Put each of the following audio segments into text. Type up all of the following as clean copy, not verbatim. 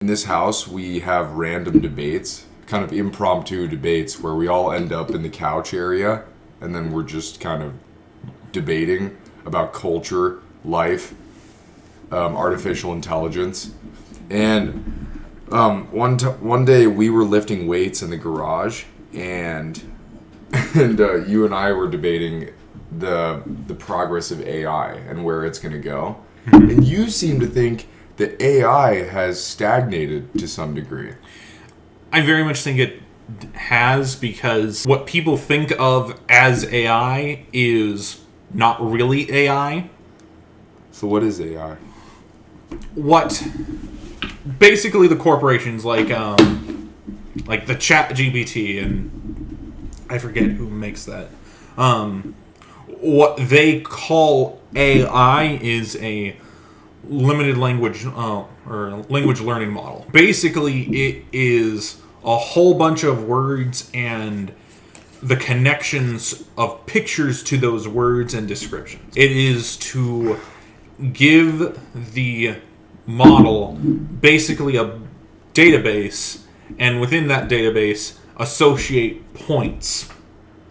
In this house, we have random debates, kind of impromptu debates, where we all end up in the couch area, and then we're just kind of debating about culture, life, artificial intelligence. And one day we were lifting weights in the garage, and you and I were debating the progress of AI and where it's going to go. And you seem to think that AI has stagnated to some degree. I very much think it has, because what people think of as AI is not really AI. So what is AI? What basically the corporations like the ChatGPT, and I forget who makes that. What they call AI is a limited language or language learning model. Basically, it is a whole bunch of words and the connections of pictures to those words and descriptions. It is to give the model basically a database, and within that database associate points.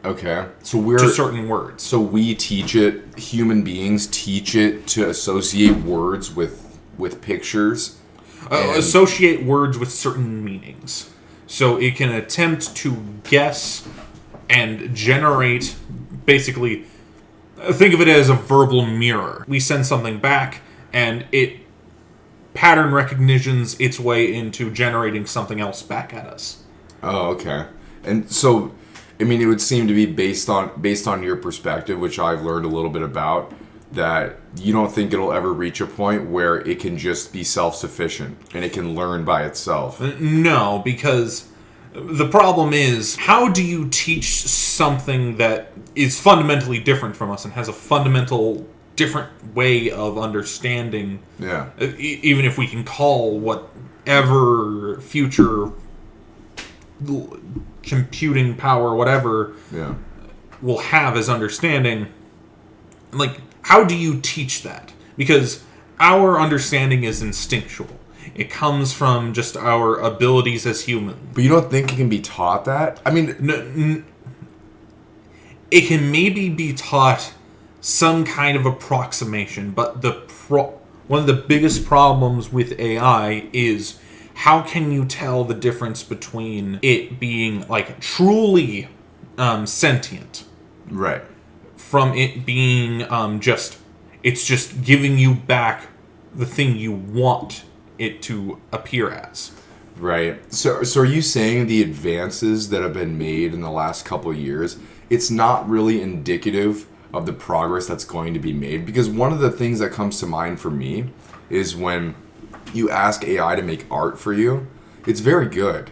Okay, to certain words. So we teach it, human beings teach it to associate words with pictures. Associate words with certain meanings. So it can attempt to guess and generate, basically, think of it as a verbal mirror. We send something back, and it pattern recognitions its way into generating something else back at us. Oh, okay. And so, I mean, it would seem to be based on your perspective, which I've learned a little bit about, that you don't think it'll ever reach a point where it can just be self-sufficient and it can learn by itself. No, because the problem is, how do you teach something that is fundamentally different from us and has a fundamental different way of understanding? Yeah. Even if we can call whatever future computing power, whatever, will have as understanding, like, how do you teach that? Because our understanding is instinctual. It comes from just our abilities as humans. But you don't think it can be taught that? I mean, it can maybe be taught some kind of approximation, but one of the biggest problems with AI is, how can you tell the difference between it being like truly sentient, right, from it being it's just giving you back the thing you want it to appear as? Right. So are you saying the advances that have been made in the last couple of years, it's not really indicative of the progress that's going to be made? Because one of the things that comes to mind for me is when you ask AI to make art for you, it's very good.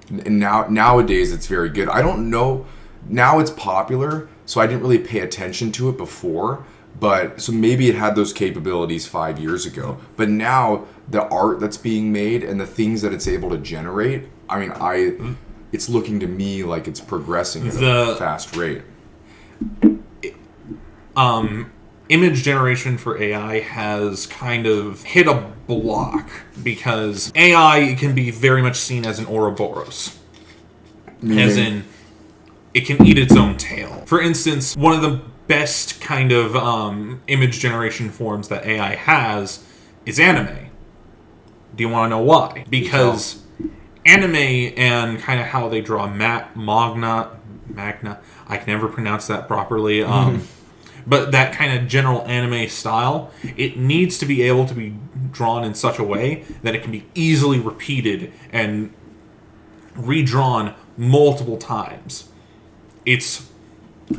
And nowadays it's very good. I don't know, now it's popular, so I didn't really pay attention to it before, but so maybe it had those capabilities 5 years ago. But now the art that's being made and the things that it's able to generate, I mean, it's looking to me like it's progressing at a fast rate. Image generation for AI has kind of hit a block, because AI can be very much seen as an Ouroboros. As in, it can eat its own tail. For instance, one of the best kind of image generation forms that AI has is anime. Do you want to know why? Because anime and kind of how they draw magna, I can never pronounce that properly, but that kind of general anime style, it needs to be able to be drawn in such a way that it can be easily repeated and redrawn multiple times. It's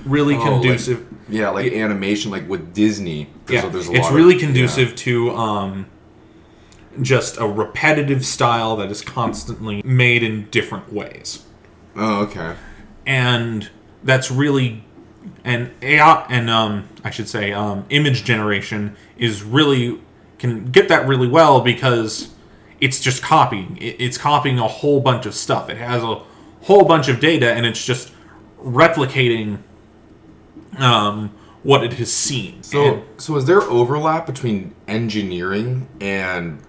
really conducive. Like animation, like with Disney. There's a lot it's really conducive to just a repetitive style that is constantly made in different ways. Oh, okay. And that's really... And AI, and I should say, image generation can get that really well, because it's just copying. It's copying a whole bunch of stuff. It has a whole bunch of data, and it's just replicating what it has seen. So is there overlap between engineering and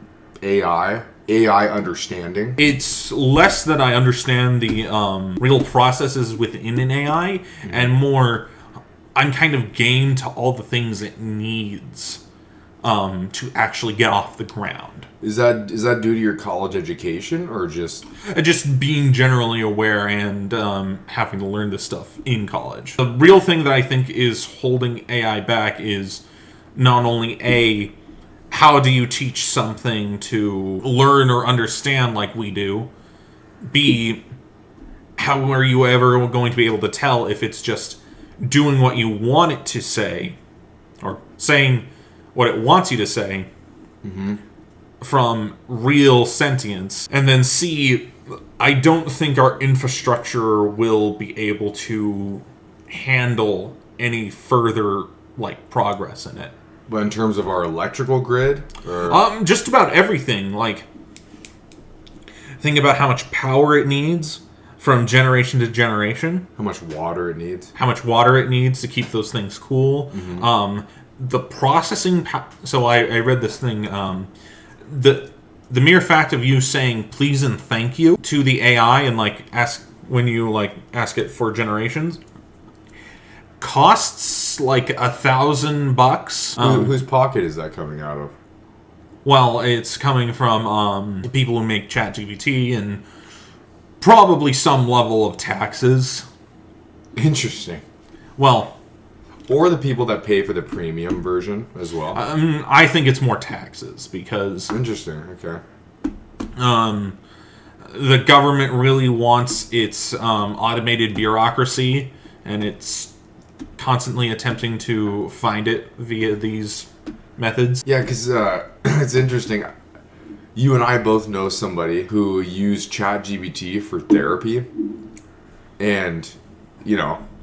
AI? AI understanding? It's less that I understand the real processes within an AI, and more I'm kind of game to all the things it needs to actually get off the ground. Is that due to your college education, or just... Just being generally aware and having to learn this stuff in college. The real thing that I think is holding AI back is not only how do you teach something to learn or understand like we do? B, how are you ever going to be able to tell if it's just doing what you want it to say, or saying what it wants you to say, from real sentience? And then C, I don't think our infrastructure will be able to handle any further progress in it. But in terms of our electrical grid? Or... Just about everything. Think about how much power it needs from generation to generation. How much water it needs. How much water it needs to keep those things cool. The processing... So I read this thing... The mere fact of you saying please and thank you to the AI and ask it for generations costs $1,000. Whose pocket is that coming out of? Well, it's coming from the people who make ChatGPT and probably some level of taxes. Interesting. Well, or the people that pay for the premium version as well. I think it's more taxes because... Interesting, okay. The government really wants its automated bureaucracy, and it's constantly attempting to find it via these methods. Yeah, because it's interesting. You and I both know somebody who used ChatGPT for therapy, and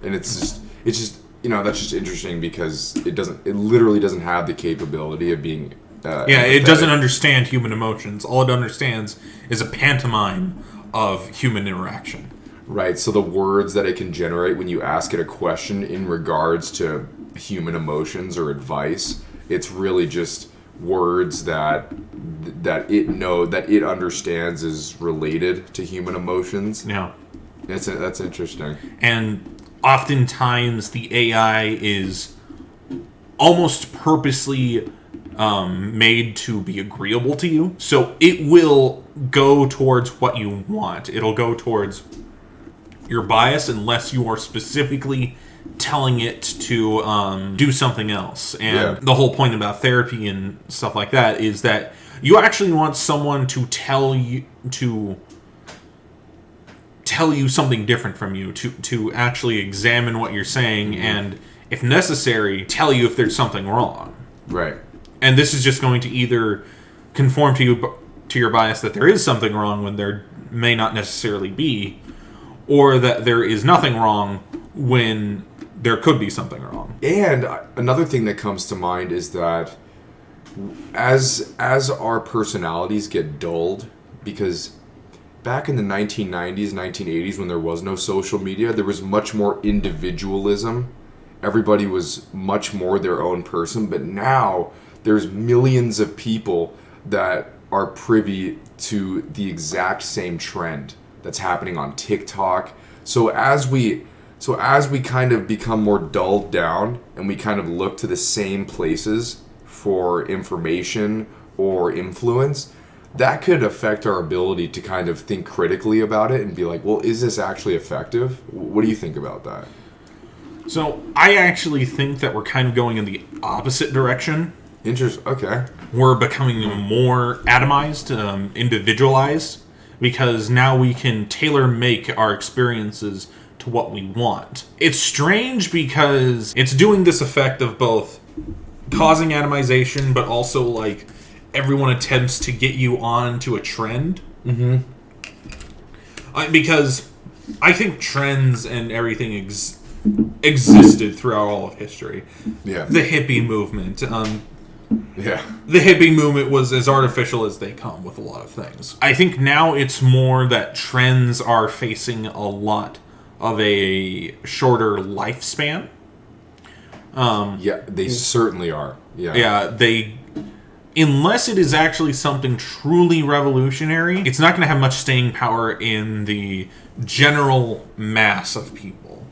it's just that's just interesting because it literally doesn't have the capability of being it doesn't understand human emotions. All it understands is a pantomime of human interaction. Right, so the words that it can generate when you ask it a question in regards to human emotions or advice, it's really just words that it understands is related to human emotions. Yeah. That's interesting. And oftentimes the AI is almost purposely made to be agreeable to you. So it will go towards what you want. It'll go towards your bias unless you are specifically telling it to do something else. And the whole point about therapy and stuff like that is that you actually want someone to tell you something different from you, to actually examine what you're saying, and if necessary, tell you if there's something wrong. Right. And this is just going to either conform to your bias that there is something wrong when there may not necessarily be, or that there is nothing wrong when there could be something wrong. And another thing that comes to mind is that as our personalities get dulled, because back in the 1990s, 1980s, when there was no social media, there was much more individualism. Everybody was much more their own person, but now there's millions of people that are privy to the exact same trend that's happening on TikTok. So as we kind of become more dulled down and we kind of look to the same places for information or influence, that could affect our ability to kind of think critically about it and be like, well, is this actually effective? What do you think about that? So I actually think that we're kind of going in the opposite direction. Okay. We're becoming more atomized, individualized, because now we can tailor-make our experiences to what we want. It's strange because it's doing this effect of both causing atomization, but also, everyone attempts to get you on to a trend. Mm-hmm. Because I think trends and everything existed throughout all of history. Yeah. The hippie movement. Yeah. The hippie movement was as artificial as they come with a lot of things. I think now it's more that trends are facing a lot of a shorter lifespan. Yeah, they certainly are. Yeah. Yeah, unless it is actually something truly revolutionary, it's not going to have much staying power in the general mass of people.